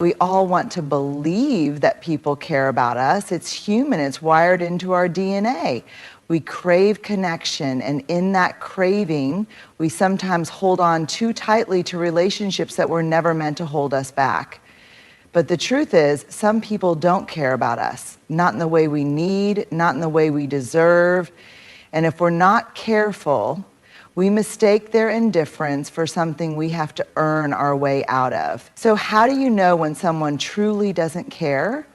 We all want to believe that people care about us. It's human, it's wired into our DNA. We crave connection, and in that craving, we sometimes hold on too tightly to relationships that were never meant to hold us back. But the truth is, some people don't care about us, not in the way we need, not in the way we deserve. And if we're not careful, we mistake their indifference for something we have to earn our way out of. So how do you know when someone truly doesn't care?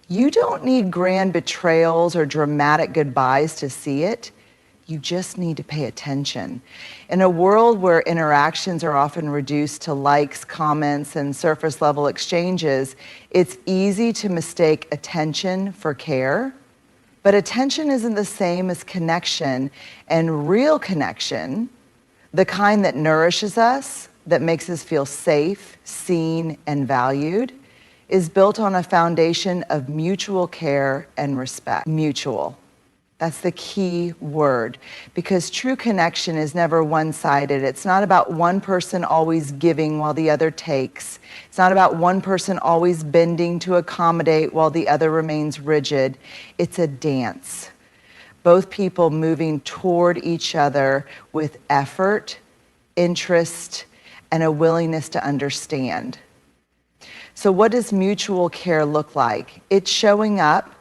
You don't need grand betrayals or dramatic goodbyes to see it. You just need to pay attention. In a world where interactions are often reduced to likes, comments, and surface level exchanges, it's easy to mistake attention for care. But attention isn't the same as connection, and real connection, the kind that nourishes us, that makes us feel safe, seen, and valued, is built on a foundation of mutual care and respect. Mutual. That's the key word, because true connection is never one-sided. It's not about one person always giving while the other takes. It's not about one person always bending to accommodate while the other remains rigid. It's a dance. Both people moving toward each other with effort, interest, and a willingness to understand. So what does mutual care look like? It's showing up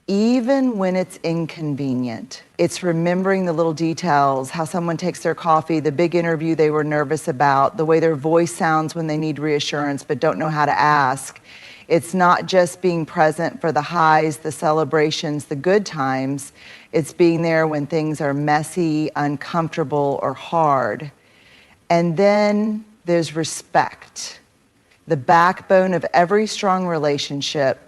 even when it's inconvenient. It's remembering the little details, how someone takes their coffee, the big interview they were nervous about, the way their voice sounds when they need reassurance but don't know how to ask. It's not just being present for the highs, the celebrations, the good times. It's being there when things are messy, uncomfortable, or hard. And then there's respect, the backbone of every strong relationship.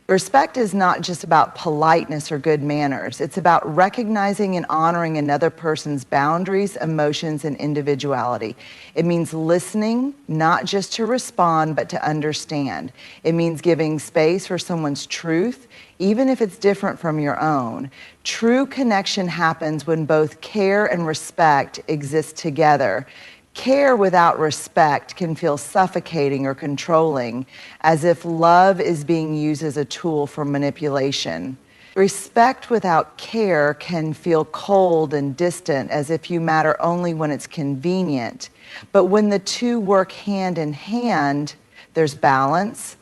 Respect is not just about politeness or good manners. It's about recognizing and honoring another person's boundaries, emotions, and individuality. It means listening, not just to respond, but to understand. It means giving space for someone's truth, even if it's different from your own. True connection happens when both care and respect exist together. Care without respect can feel suffocating or controlling, as if love is being used as a tool for manipulation. Respect without care can feel cold and distant, as if you matter only when it's convenient. But when the two work hand in hand, there's balance,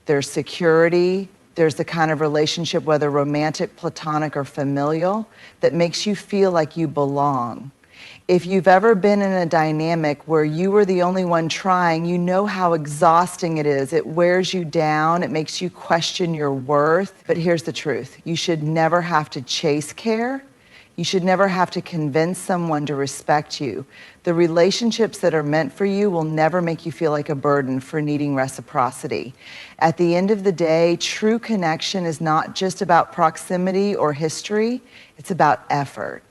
there's security, there's the kind of relationship, whether romantic, platonic, or familial, that makes you feel like you belong. If you've ever been in a dynamic where you were the only one trying, you know how exhausting it is. It wears you down. It makes you question your worth. But here's the truth. You should never have to chase care. You should never have to convince someone to respect you. The relationships that are meant for you will never make you feel like a burden for needing reciprocity. At the end of the day, true connection is not just about proximity or history. It's about effort.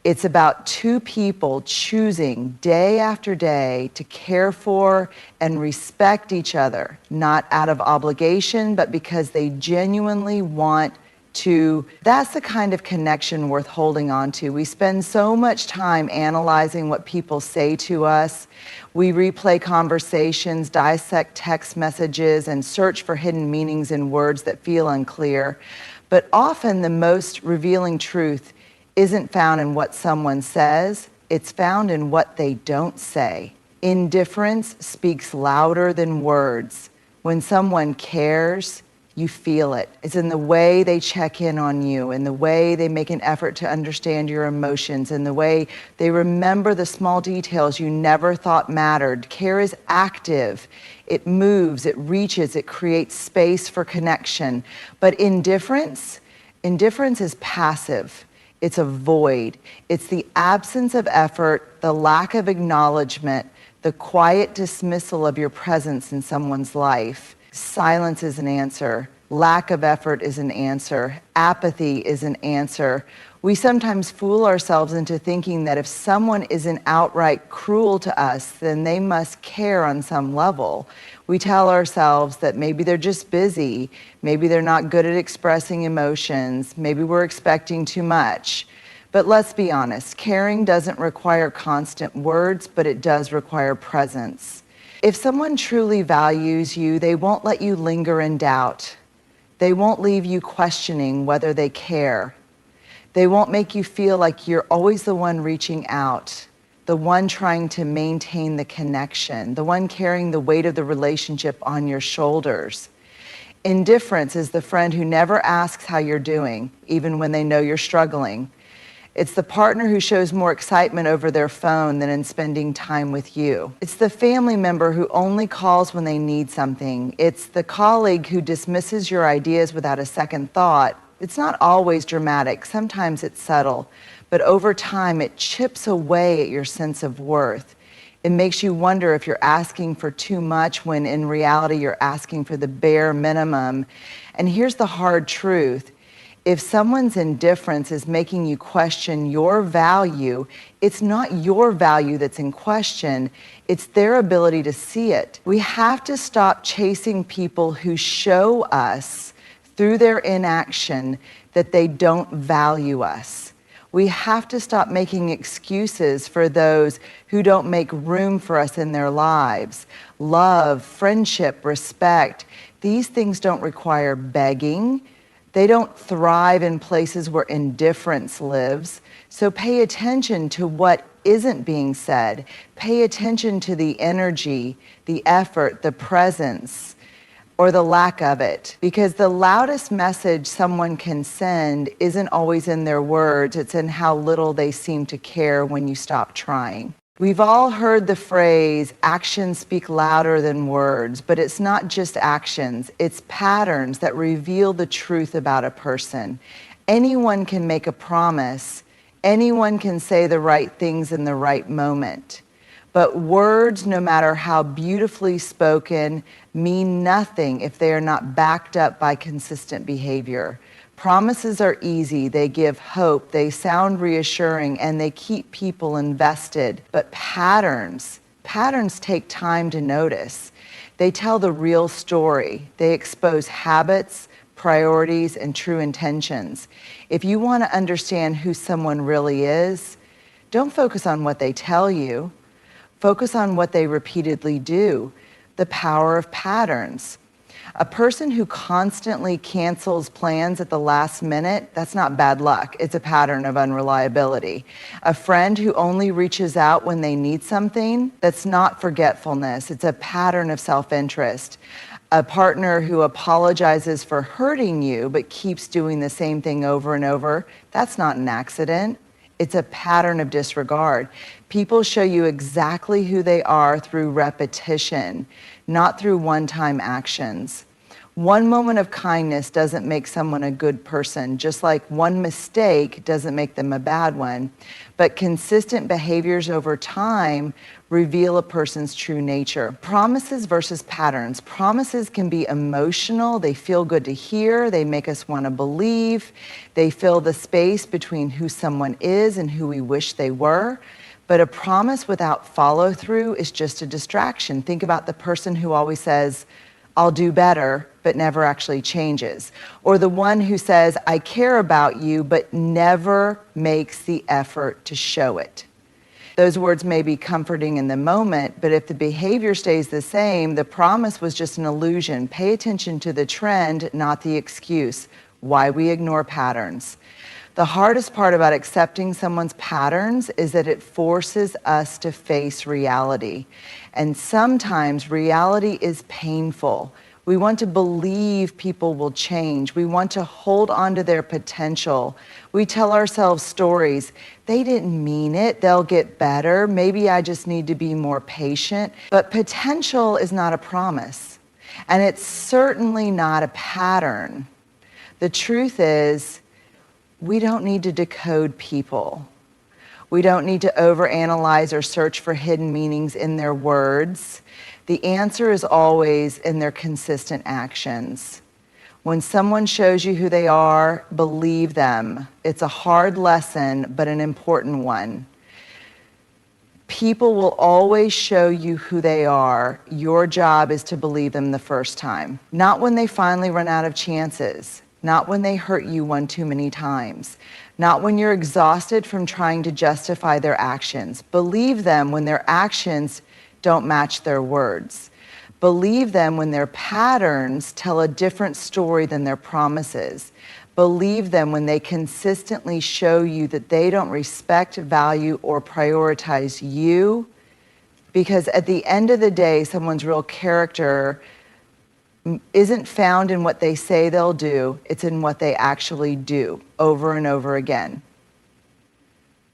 It's about two people choosing day after day to care for and respect each other, not out of obligation, but because they genuinely want to. That's the kind of connection worth holding on to. We spend so much time analyzing what people say to us. We replay conversations, dissect text messages, and search for hidden meanings in words that feel unclear. But often the most revealing truth isn't found in what someone says, it's found in what they don't say. Indifference speaks louder than words. When someone cares, you feel it. It's in the way they check in on you, in the way they make an effort to understand your emotions, in the way they remember the small details you never thought mattered. Care is active. It moves, it reaches, it creates space for connection. But indifference is passive. It's a void. It's the absence of effort, the lack of acknowledgement, the quiet dismissal of your presence in someone's life. Silence is an answer. Lack of effort is an answer. Apathy is an answer. We sometimes fool ourselves into thinking that if someone isn't outright cruel to us, then they must care on some level. We tell ourselves that maybe they're just busy, maybe they're not good at expressing emotions, maybe we're expecting too much. But let's be honest, caring doesn't require constant words, but it does require presence. If someone truly values you, they won't let you linger in doubt. They won't leave you questioning whether they care. They won't make you feel like you're always the one reaching out, the one trying to maintain the connection, the one carrying the weight of the relationship on your shoulders. Indifference is the friend who never asks how you're doing, even when they know you're struggling. It's the partner who shows more excitement over their phone than in spending time with you. It's the family member who only calls when they need something. It's the colleague who dismisses your ideas without a second thought. It's not always dramatic. Sometimes it's subtle. But over time, it chips away at your sense of worth. It makes you wonder if you're asking for too much when in reality you're asking for the bare minimum. And here's the hard truth. If someone's indifference is making you question your value, it's not your value that's in question, it's their ability to see it. We have to stop chasing people who show us through their inaction that they don't value us. We have to stop making excuses for those who don't make room for us in their lives. Love, friendship, respect, these things don't require begging. They don't thrive in places where indifference lives. So pay attention to what isn't being said. Pay attention to the energy, the effort, the presence, or the lack of it. Because the loudest message someone can send isn't always in their words, it's in how little they seem to care when you stop trying. We've all heard the phrase, actions speak louder than words, but it's not just actions, it's patterns that reveal the truth about a person. Anyone can make a promise, anyone can say the right things in the right moment. But words, no matter how beautifully spoken, mean nothing if they are not backed up by consistent behavior. Promises are easy, they give hope, they sound reassuring, and they keep people invested. But patterns take time to notice. They tell the real story. They expose habits, priorities, and true intentions. If you want to understand who someone really is, don't focus on what they tell you. Focus on what they repeatedly do. The power of patterns. A person who constantly cancels plans at the last minute, that's not bad luck. It's a pattern of unreliability. A friend who only reaches out when they need something, that's not forgetfulness. It's a pattern of self-interest. A partner who apologizes for hurting you but keeps doing the same thing over and over, that's not an accident. It's a pattern of disregard. People show you exactly who they are through repetition, not through one-time actions. One moment of kindness doesn't make someone a good person, just like one mistake doesn't make them a bad one. But consistent behaviors over time reveal a person's true nature. Promises versus patterns. Promises can be emotional. They feel good to hear. They make us want to believe. They fill the space between who someone is and who we wish they were. But a promise without follow-through is just a distraction. Think about the person who always says, I'll do better, but never actually changes. Or the one who says, I care about you, but never makes the effort to show it. Those words may be comforting in the moment, but if the behavior stays the same, the promise was just an illusion. Pay attention to the trend, not the excuse. Why we ignore patterns. The hardest part about accepting someone's patterns is that it forces us to face reality. And sometimes reality is painful. We want to believe people will change. We want to hold on to their potential. We tell ourselves stories. They didn't mean it. They'll get better. Maybe I just need to be more patient. But potential is not a promise. And it's certainly not a pattern. The truth is, we don't need to decode people. We don't need to overanalyze or search for hidden meanings in their words. The answer is always in their consistent actions. When someone shows you who they are, believe them. It's a hard lesson, but an important one. People will always show you who they are. Your job is to believe them the first time. Not when they finally run out of chances. Not when they hurt you one too many times. Not when you're exhausted from trying to justify their actions. Believe them when their actions don't match their words. Believe them when their patterns tell a different story than their promises. Believe them when they consistently show you that they don't respect, value, or prioritize you. Because at the end of the day, someone's real character isn't found in what they say they'll do, it's in what they actually do over and over again.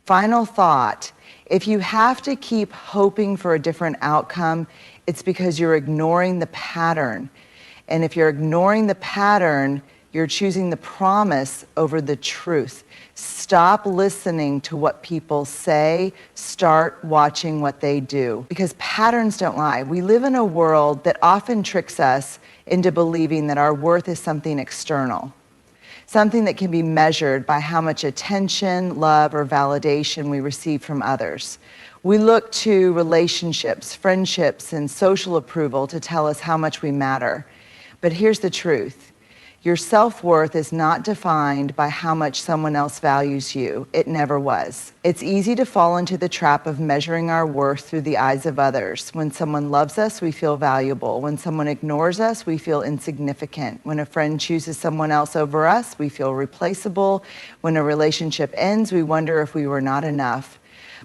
Final thought, if you have to keep hoping for a different outcome, it's because you're ignoring the pattern. And if you're ignoring the pattern, you're choosing the promise over the truth. Stop listening to what people say, start watching what they do. Because patterns don't lie. We live in a world that often tricks us into believing that our worth is something external, something that can be measured by how much attention, love, or validation we receive from others. We look to relationships, friendships, and social approval to tell us how much we matter. But here's the truth. Your self-worth is not defined by how much someone else values you. It never was. It's easy to fall into the trap of measuring our worth through the eyes of others. When someone loves us, we feel valuable. When someone ignores us, we feel insignificant. When a friend chooses someone else over us, we feel replaceable. When a relationship ends, we wonder if we were not enough.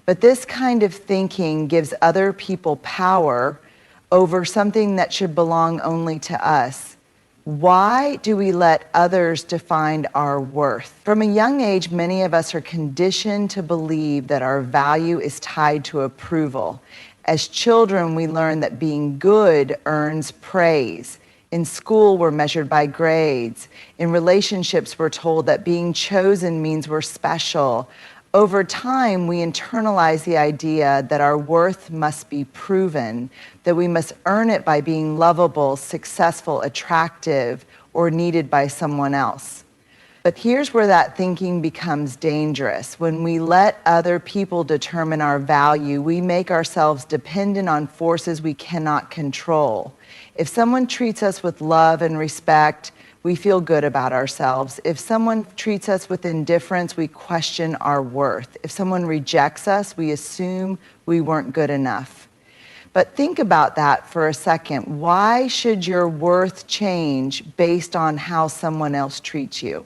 But this kind of thinking gives other people power over something that should belong only to us. Why do we let others define our worth? From a young age, many of us are conditioned to believe that our value is tied to approval. As children, we learn that being good earns praise. In school, we're measured by grades. In relationships, we're told that being chosen means we're special. Over time, we internalize the idea that our worth must be proven, that we must earn it by being lovable, successful, attractive, or needed by someone else. But here's where that thinking becomes dangerous. When we let other people determine our value, we make ourselves dependent on forces we cannot control. If someone treats us with love and respect, we feel good about ourselves. If someone treats us with indifference, we question our worth. If someone rejects us, we assume we weren't good enough. But think about that for a second. Why should your worth change based on how someone else treats you?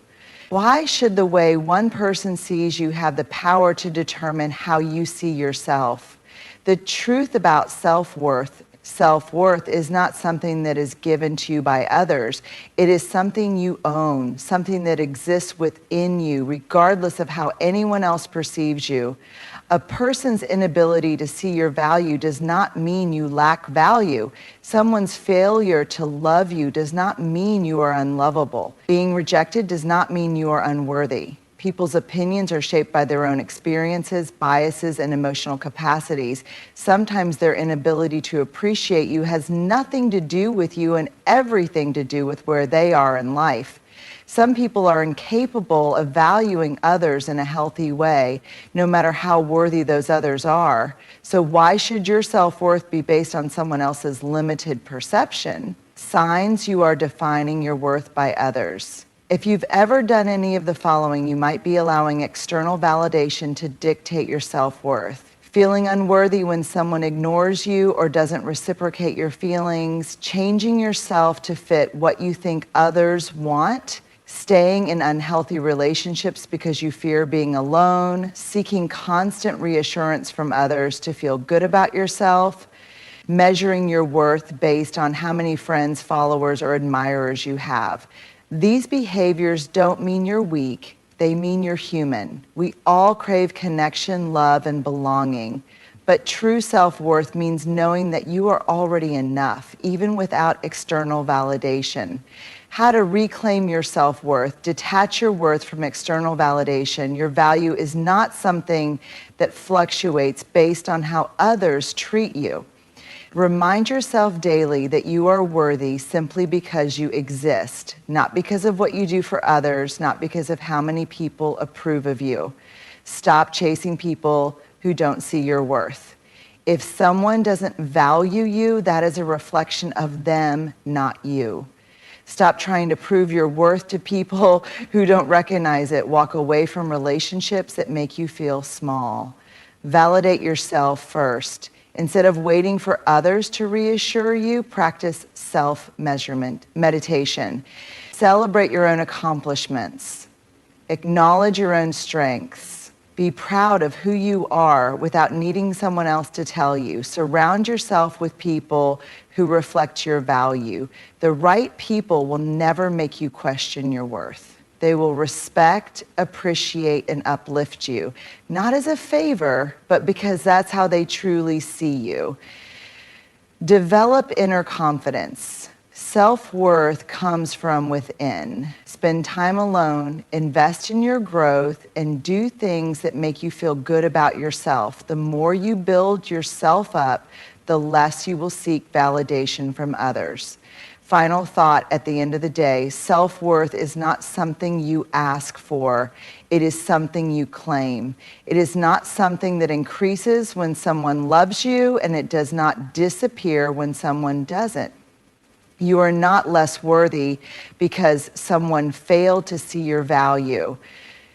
Why should the way one person sees you have the power to determine how you see yourself? The truth about self-worth is not something that is given to you by others. It is something you own, something that exists within you, regardless of how anyone else perceives you. A person's inability to see your value does not mean you lack value. Someone's failure to love you does not mean you are unlovable. Being rejected does not mean you are unworthy. People's opinions are shaped by their own experiences, biases, and emotional capacities. Sometimes their inability to appreciate you has nothing to do with you and everything to do with where they are in life. Some people are incapable of valuing others in a healthy way, no matter how worthy those others are. So why should your self-worth be based on someone else's limited perception? Signs you are defining your worth by others. If you've ever done any of the following, you might be allowing external validation to dictate your self-worth. Feeling unworthy when someone ignores you or doesn't reciprocate your feelings, changing yourself to fit what you think others want, staying in unhealthy relationships because you fear being alone, seeking constant reassurance from others to feel good about yourself, measuring your worth based on how many friends, followers, or admirers you have. These behaviors don't mean you're weak, they mean you're human. We all crave connection, love, and belonging. But true self-worth means knowing that you are already enough, even without external validation. How to reclaim your self-worth, detach your worth from external validation. Your value is not something that fluctuates based on how others treat you. Remind yourself daily that you are worthy simply because you exist, not because of what you do for others, not because of how many people approve of you. Stop chasing people who don't see your worth. If someone doesn't value you, that is a reflection of them, not you. Stop trying to prove your worth to people who don't recognize it. Walk away from relationships that make you feel small. Validate yourself first. Instead of waiting for others to reassure you, practice self-measurement, meditation. Celebrate your own accomplishments. Acknowledge your own strengths. Be proud of who you are without needing someone else to tell you. Surround yourself with people who reflect your value. The right people will never make you question your worth. They will respect, appreciate, and uplift you, not as a favor, but because that's how they truly see you. Develop inner confidence. Self-worth comes from within. Spend time alone, invest in your growth, and do things that make you feel good about yourself. The more you build yourself up, the less you will seek validation from others. Final thought at the end of the day, self-worth is not something you ask for. It is something you claim. It is not something that increases when someone loves you, and it does not disappear when someone doesn't. You are not less worthy because someone failed to see your value.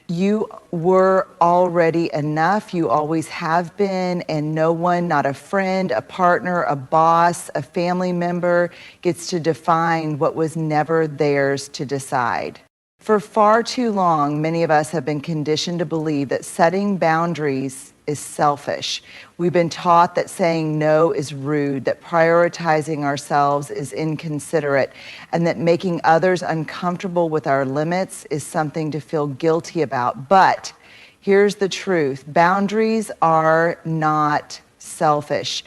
You were already enough. You always have been, and no one, not a friend, a partner, a boss, a family member, gets to define what was never theirs to decide. For far too long, many of us have been conditioned to believe that setting boundaries is selfish. We've been taught that saying no is rude, that prioritizing ourselves is inconsiderate, and that making others uncomfortable with our limits is something to feel guilty about. But here's the truth. Boundaries are not selfish.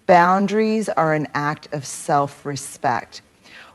Boundaries are an act of self-respect.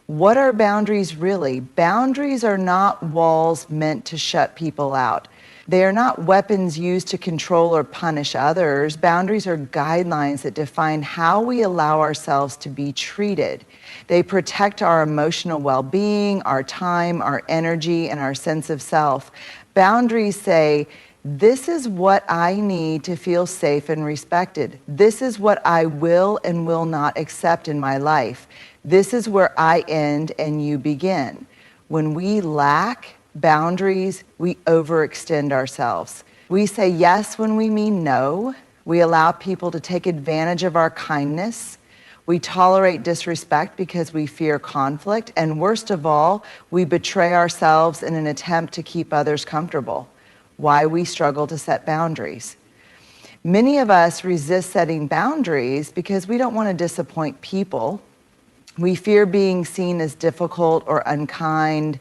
What are boundaries really? Boundaries are not walls meant to shut people out. They are not weapons used to control or punish others. Boundaries are guidelines that define how we allow ourselves to be treated. They protect our emotional well-being, our time, our energy, and our sense of self. Boundaries say, this is what I need to feel safe and respected. This is what I will and will not accept in my life. This is where I end and you begin. When we lack boundaries, we overextend ourselves. We say yes when we mean no. We allow people to take advantage of our kindness. We tolerate disrespect because we fear conflict. And worst of all, we betray ourselves in an attempt to keep others comfortable. Why we struggle to set boundaries. Many of us resist setting boundaries because we don't want to disappoint people. We fear being seen as difficult or unkind.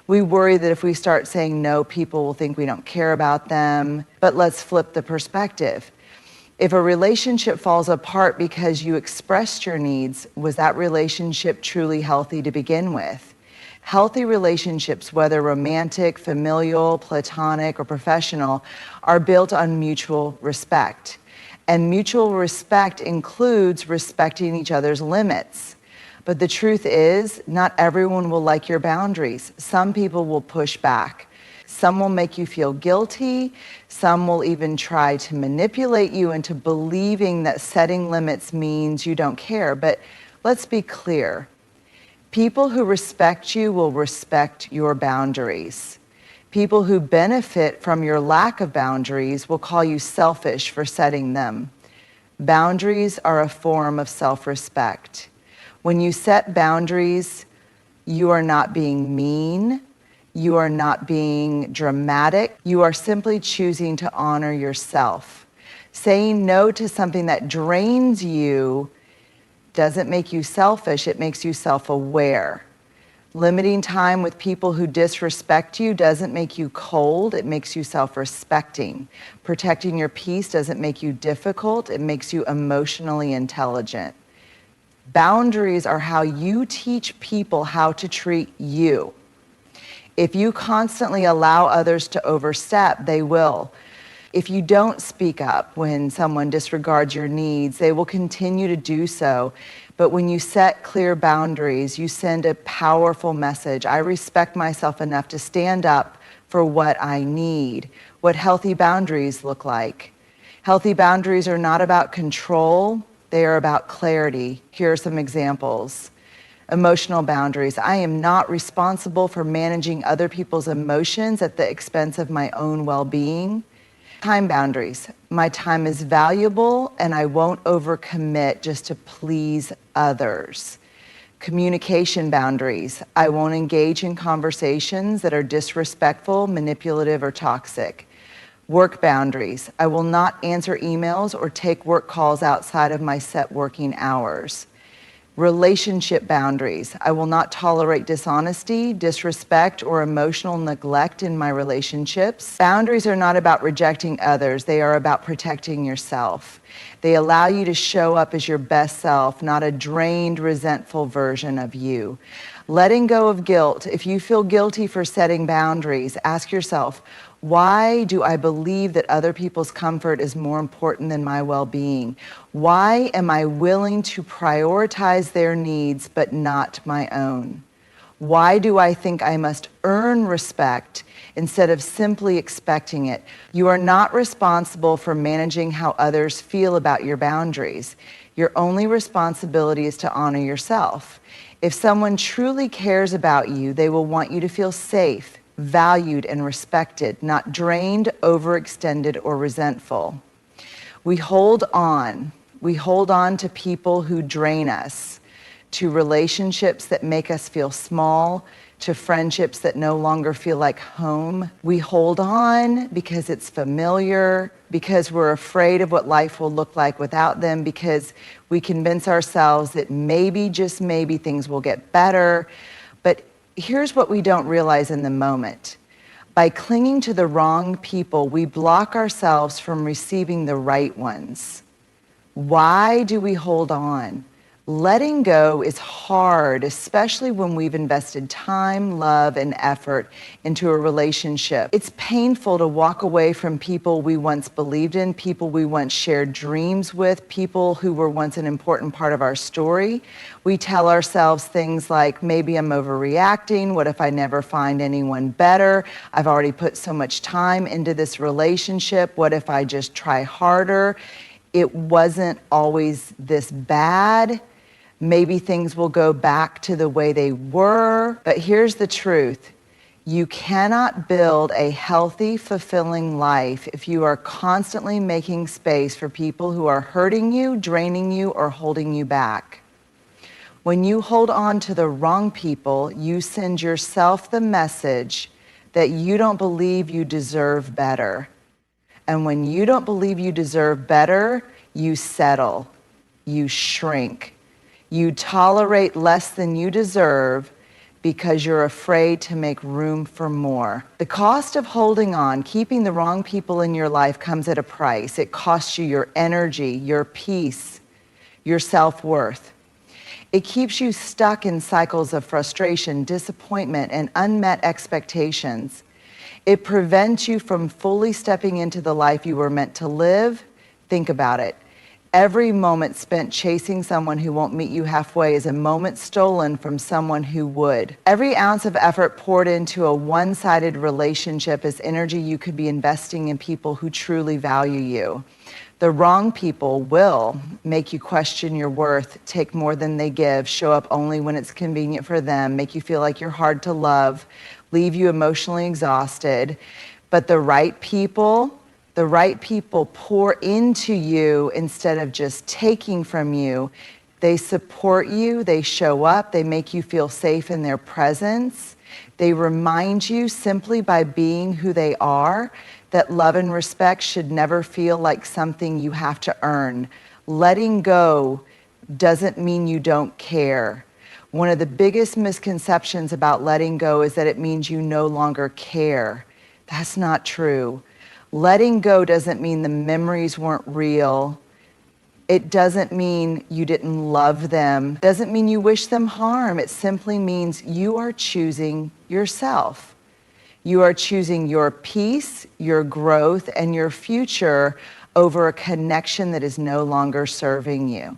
We worry that if we start saying no, people will think we don't care about them. But let's flip the perspective. If a relationship falls apart because you expressed your needs, was that relationship truly healthy to begin with? Healthy relationships, whether romantic, familial, platonic, or professional, are built on mutual respect. And mutual respect includes respecting each other's limits. But the truth is, not everyone will like your boundaries. Some people will push back. Some will make you feel guilty. Some will even try to manipulate you into believing that setting limits means you don't care. But let's be clear. People who respect you will respect your boundaries. People who benefit from your lack of boundaries will call you selfish for setting them. Boundaries are a form of self-respect. When you set boundaries, you are not being mean, you are not being dramatic, you are simply choosing to honor yourself. Saying no to something that drains you doesn't make you selfish, it makes you self-aware. Limiting time with people who disrespect you doesn't make you cold, it makes you self-respecting. Protecting your peace doesn't make you difficult, it makes you emotionally intelligent. Boundaries are how you teach people how to treat you. If you constantly allow others to overstep, they will. If you don't speak up when someone disregards your needs, they will continue to do so. But when you set clear boundaries, you send a powerful message. I respect myself enough to stand up for what I need. What healthy boundaries look like. Healthy boundaries are not about control, they are about clarity. Here are some examples. Emotional boundaries. I am not responsible for managing other people's emotions at the expense of my own well-being. Time boundaries. My time is valuable and I won't overcommit just to please others. Communication boundaries. I won't engage in conversations that are disrespectful, manipulative, or toxic. Work boundaries. I will not answer emails or take work calls outside of my set working hours. Relationship boundaries. I will not tolerate dishonesty, disrespect, or emotional neglect in my relationships. Boundaries are not about rejecting others. They are about protecting yourself. They allow you to show up as your best self, not a drained, resentful version of you. Letting go of guilt. If you feel guilty for setting boundaries, ask yourself, why do I believe that other people's comfort is more important than my well-being? Why am I willing to prioritize their needs but not my own? Why do I think I must earn respect instead of simply expecting it? You are not responsible for managing how others feel about your boundaries. Your only responsibility is to honor yourself. If someone truly cares about you, they will want you to feel safe, valued, and respected, not drained, overextended, or resentful. We hold on. We hold on to people who drain us, to relationships that make us feel small, to friendships that no longer feel like home. We hold on because it's familiar, because we're afraid of what life will look like without them, because we convince ourselves that maybe, just maybe, things will get better. But here's what we don't realize in the moment. By clinging to the wrong people, we block ourselves from receiving the right ones. Why do we hold on? Letting go is hard, especially when we've invested time, love, and effort into a relationship. It's painful to walk away from people we once believed in, people we once shared dreams with, people who were once an important part of our story. We tell ourselves things like, maybe I'm overreacting, what if I never find anyone better? I've already put so much time into this relationship, what if I just try harder? It wasn't always this bad. Maybe things will go back to the way they were. But here's the truth. You cannot build a healthy, fulfilling life if you are constantly making space for people who are hurting you, draining you, or holding you back. When you hold on to the wrong people, you send yourself the message that you don't believe you deserve better. And when you don't believe you deserve better, you settle, you shrink. You tolerate less than you deserve because you're afraid to make room for more. The cost of holding on, keeping the wrong people in your life, comes at a price. It costs you your energy, your peace, your self-worth. It keeps you stuck in cycles of frustration, disappointment, and unmet expectations. It prevents you from fully stepping into the life you were meant to live. Think about it. Every moment spent chasing someone who won't meet you halfway is a moment stolen from someone who would. Every ounce of effort poured into a one-sided relationship is energy you could be investing in people who truly value you. The wrong people will make you question your worth, take more than they give, show up only when it's convenient for them, make you feel like you're hard to love, leave you emotionally exhausted. But the right people pour into you instead of just taking from you. They support you, they show up, they make you feel safe in their presence. They remind you simply by being who they are that love and respect should never feel like something you have to earn. Letting go doesn't mean you don't care. One of the biggest misconceptions about letting go is that it means you no longer care. That's not true. Letting go doesn't mean the memories weren't real. It doesn't mean you didn't love them. It doesn't mean you wish them harm. It simply means you are choosing yourself. You are choosing your peace, your growth, and your future over a connection that is no longer serving you.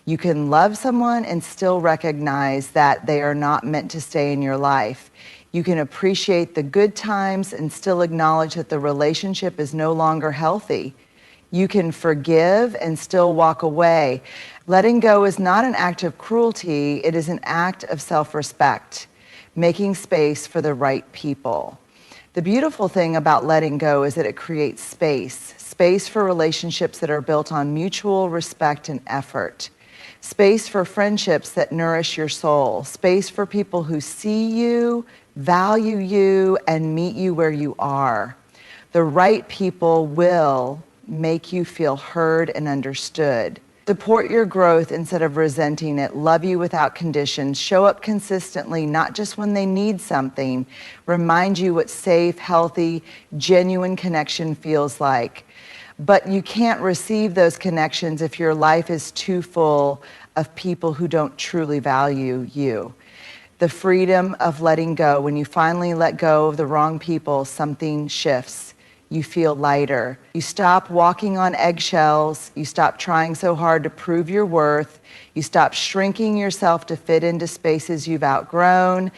You can love someone and still recognize that they are not meant to stay in your life. You can appreciate the good times and still acknowledge that the relationship is no longer healthy. You can forgive and still walk away. Letting go is not an act of cruelty, it is an act of self-respect, making space for the right people. The beautiful thing about letting go is that it creates space for relationships that are built on mutual respect and effort, space for friendships that nourish your soul, space for people who see you, value you, and meet you where you are. The right people will make you feel heard and understood. Support your growth instead of resenting it. Love you without conditions. Show up consistently, not just when they need something. Remind you what safe, healthy, genuine connection feels like. But you can't receive those connections if your life is too full of people who don't truly value you. The freedom of letting go. When you finally let go of the wrong people, something shifts. You feel lighter. You stop walking on eggshells. You stop trying so hard to prove your worth. You stop shrinking yourself to fit into spaces you've outgrown.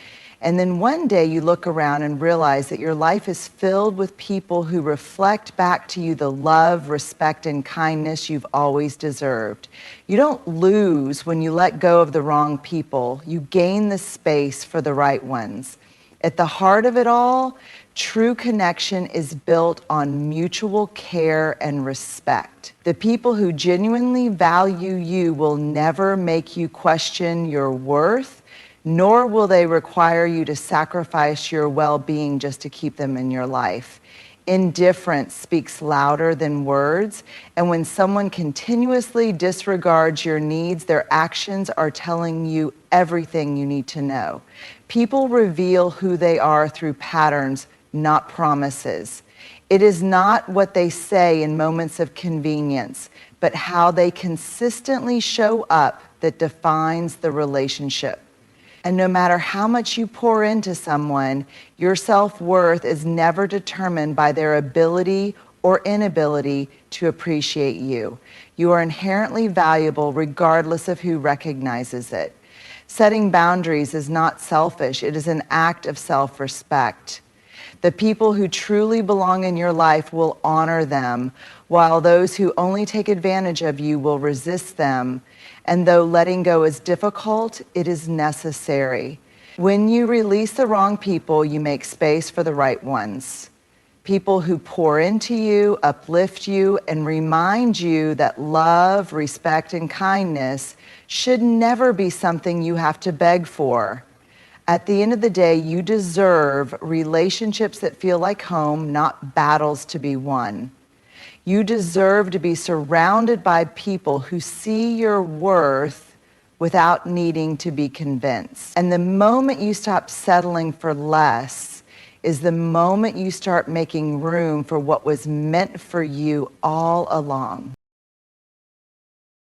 And then one day you look around and realize that your life is filled with people who reflect back to you the love, respect, and kindness you've always deserved. You don't lose when you let go of the wrong people. You gain the space for the right ones. At the heart of it all, true connection is built on mutual care and respect. The people who genuinely value you will never make you question your worth, nor will they require you to sacrifice your well-being just to keep them in your life. Indifference speaks louder than words, and when someone continuously disregards your needs, their actions are telling you everything you need to know. People reveal who they are through patterns, not promises. It is not what they say in moments of convenience, but how they consistently show up that defines the relationship. And no matter how much you pour into someone, your self-worth is never determined by their ability or inability to appreciate you. You are inherently valuable regardless of who recognizes it. Setting boundaries is not selfish, it is an act of self-respect. The people who truly belong in your life will honor them, while those who only take advantage of you will resist them. And though letting go is difficult, it is necessary. When you release the wrong people, you make space for the right ones. People who pour into you, uplift you, and remind you that love, respect, and kindness should never be something you have to beg for. At the end of the day, you deserve relationships that feel like home, not battles to be won. You deserve to be surrounded by people who see your worth without needing to be convinced. And the moment you stop settling for less is the moment you start making room for what was meant for you all along.